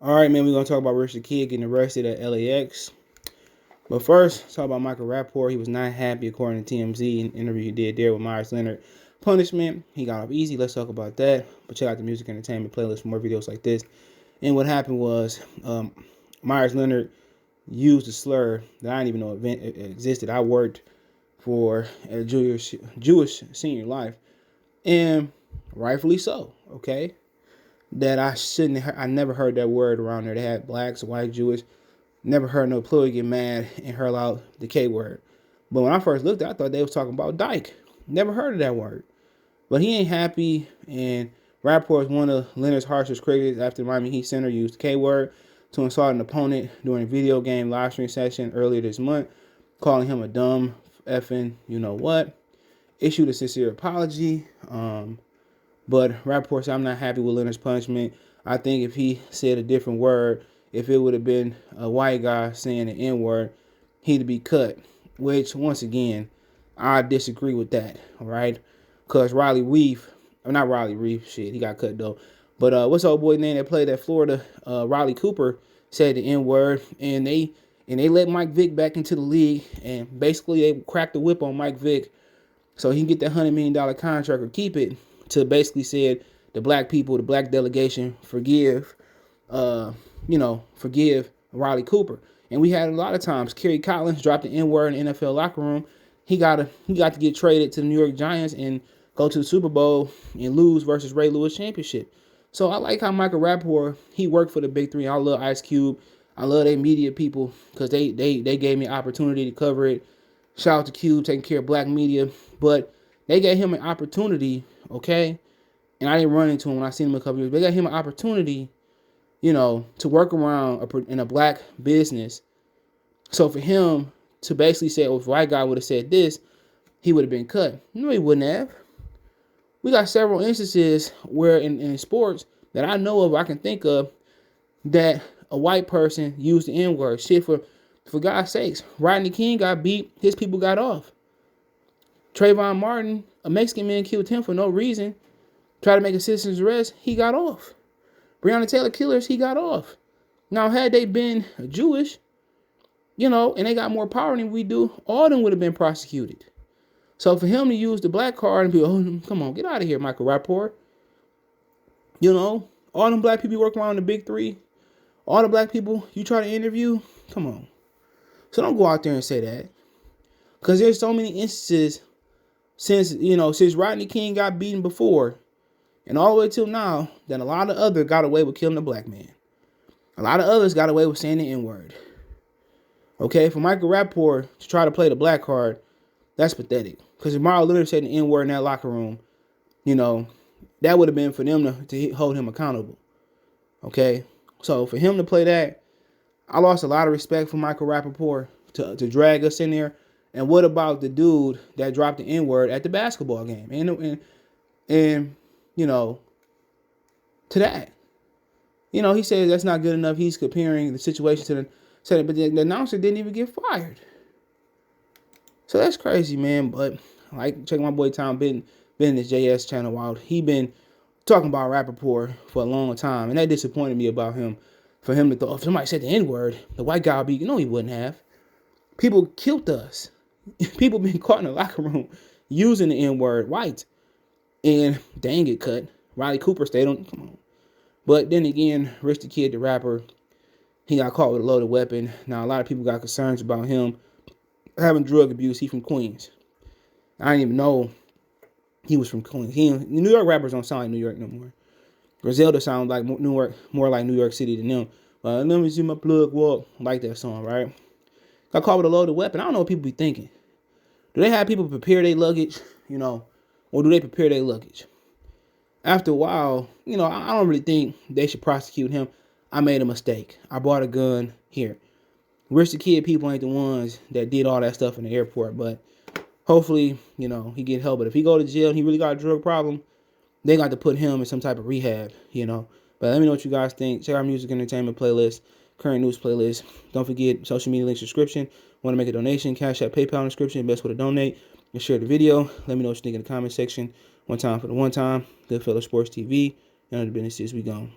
All right, man, we're going to talk about Rich the Kid getting arrested at LAX. But first, let's talk about Michael Rappaport. He was not happy, according to TMZ, in an interview he did there with Meyers Lenoard. Punishment, he got off easy. Let's talk about that. But check out the music entertainment playlist for more videos like this. And what happened was Meyers Lenoard used a slur that I didn't even know it existed. I worked for a Jewish senior life, and rightfully so, okay? That I never heard that word around there. They had blacks, white, Jewish. Never heard no employee get mad and hurl out the K word. But when I first looked at it, I thought they was talking about dyke. Never heard of that word. But he ain't happy, and Rappaport is one of Leonard's harshest critics after the Miami Heat center used the K word to insult an opponent during a video game live stream session earlier this month, calling him a dumb effing you-know-what. Issued a sincere apology. But Rappaport said, I'm not happy with Leonard's punishment. I think if he said a different word, if it would have been a white guy saying the N-word, he'd be cut. Which, once again, I disagree with that, all right? Because not Riley Reef, shit, he got cut, though. But what's the old boy name that played at Florida? Riley Cooper said the N-word, and they let Mike Vick back into the league, and basically they cracked the whip on Mike Vick so he can get that $100 million contract or keep it, to basically said the black people, the black delegation, forgive Riley Cooper. And we had a lot of times Kerry Collins dropped the N-word in the NFL locker room. He got to get traded to the New York Giants and go to the Super Bowl and lose versus Ray Lewis championship. So I like how Michael Rappaport, he worked for the Big Three. I love Ice Cube. I love their media people because they gave me an opportunity to cover it. Shout out to Cube taking care of black media. But they gave him an opportunity, okay? And I didn't run into him when I seen him a couple years. They gave him an opportunity, to work around in a black business. So for him to basically say, if a white guy would have said this, he would have been cut. No, he wouldn't have. We got several instances where in sports that I know of, I can think of, that a white person used the N-word. Shit, for God's sakes, Rodney King got beat, his people got off. Trayvon Martin, a Mexican man, killed him for no reason. Tried to make a citizen's arrest, he got off. Breonna Taylor killers, he got off. Now, had they been Jewish, and they got more power than we do, all of them would have been prosecuted. So for him to use the black card and be, oh, come on, get out of here, Michael Rappaport. All them black people working around the Big Three, all the black people you try to interview, come on. So don't go out there and say that. Because there's so many instances since Rodney King got beaten before, and all the way till now, that a lot of others got away with killing a black man. A lot of others got away with saying the N-word. Okay, for Michael Rappaport to try to play the black card, that's pathetic. Because if Mario literally said the N-word in that locker room, that would have been for them to hold him accountable. Okay, so for him to play that, I lost a lot of respect for Michael Rappaport to drag us in there. And what about the dude that dropped the N-word at the basketball game? And to that. He says that's not good enough. He's comparing the situation to the setting, but the announcer didn't even get fired. So that's crazy, man. But check my boy Tom been this JS channel out. He been talking about Rappaport for a long time, and that disappointed me about him. For him to thought, if somebody said the N-word, the white guy would be, he wouldn't have. People killed us. People been caught in the locker room using the N-word, white, and they ain't get cut. Riley Cooper stayed on. Come on. But then again, Rich the Kid, the rapper, he got caught with a loaded weapon. Now, a lot of people got concerns about him having drug abuse. He from Queens. I didn't even know he was from Queens. New York rappers don't sound like New York no more. Griselda sounds like more like New York City than them. Let me see my plug walk. I like that song, right? Got caught with a loaded weapon. I don't know what people be thinking. Do they have people prepare their luggage, or do they prepare their luggage? After a while, I don't really think they should prosecute him. I made a mistake. I bought a gun here. Rich the Kid people ain't the ones that did all that stuff in the airport, but hopefully, he get help. But if he go to jail and he really got a drug problem, they got to put him in some type of rehab, But let me know what you guys think. Check our music entertainment playlist, current news playlist. Don't forget social media link subscription. Want to make a donation? Cash App, PayPal description. Best way to donate. And share the video. Let me know what you think in the comment section. One time for the one time. Goodfellas Sports TV. And the business is we gone.